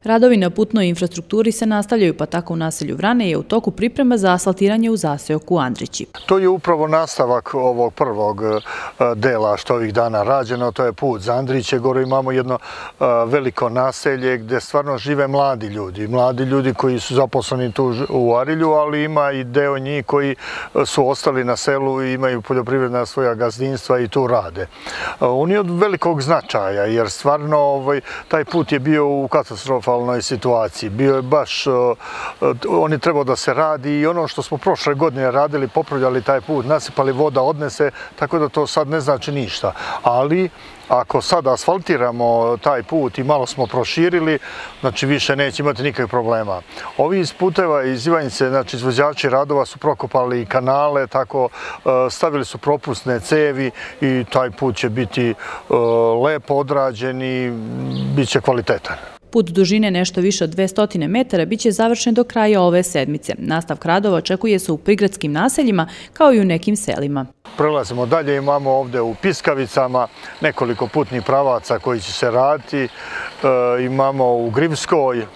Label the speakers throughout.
Speaker 1: Radovi na putnoj infrastrukturi se nastavljaju, pa tako u naselju Vrane je u toku priprema za asfaltiranje u zaseoku Andrići.
Speaker 2: To je upravo nastavak ovog prvog dela što ovih dana rađeno, to je put za Andriće. Gore imamo jedno veliko naselje gdje stvarno žive mladi ljudi koji su zaposleni tu u Arilju, ali ima i deo njih koji su ostali na selu i imaju poljoprivredna svoja gazdinstva i tu rade. On je od velikog značaja jer stvarno taj put je bio u katastrofalnoj situaciji. Bio je baš, on je trebao da se radi i ono što smo prošle godine radili, popravljali taj put, nasipali, voda odnese, tako da to sad ne znači ništa. Ali ako sad asfaltiramo taj put i malo smo proširili, znači više neće imati nikakvih problema. Ovi iz puteva iz Ivanjice, znači izvođači radova su prokopali kanale, tako stavili su propusne cevi i taj put će biti lepo odrađen i bit će kvalitetan.
Speaker 1: Put dužine nešto više od 200 metara biće završen do kraja ove sedmice. Nastavak radova očekuje se u prigradskim naseljima kao i u nekim selima.
Speaker 2: Prelazimo dalje, imamo ovdje u Piskavicama nekoliko putnih pravaca koji će se raditi. Imamo u Grivskoj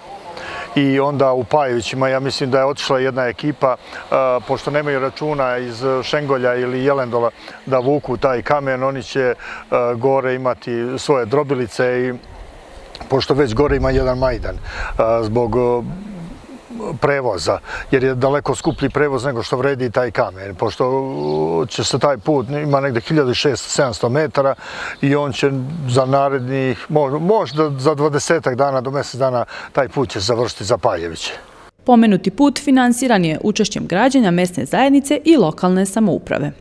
Speaker 2: i onda u Pajevićima. Ja mislim da je otišla jedna ekipa, pošto nemaju računa iz Šengolja ili Jelendola da vuku taj kamen, oni će gore imati svoje drobilice i pošto već gore ima jedan majdan zbog prevoza, jer je daleko skuplji prevoz nego što vredi taj kamen, pošto će se taj put, ima negde 1600-700 metara i on će za narednih, možda za 20 dana do mjesec dana taj put će završiti za Pajeviće.
Speaker 1: Pomenuti put finansiran je učešćem građana, mesne zajednice i lokalne samouprave.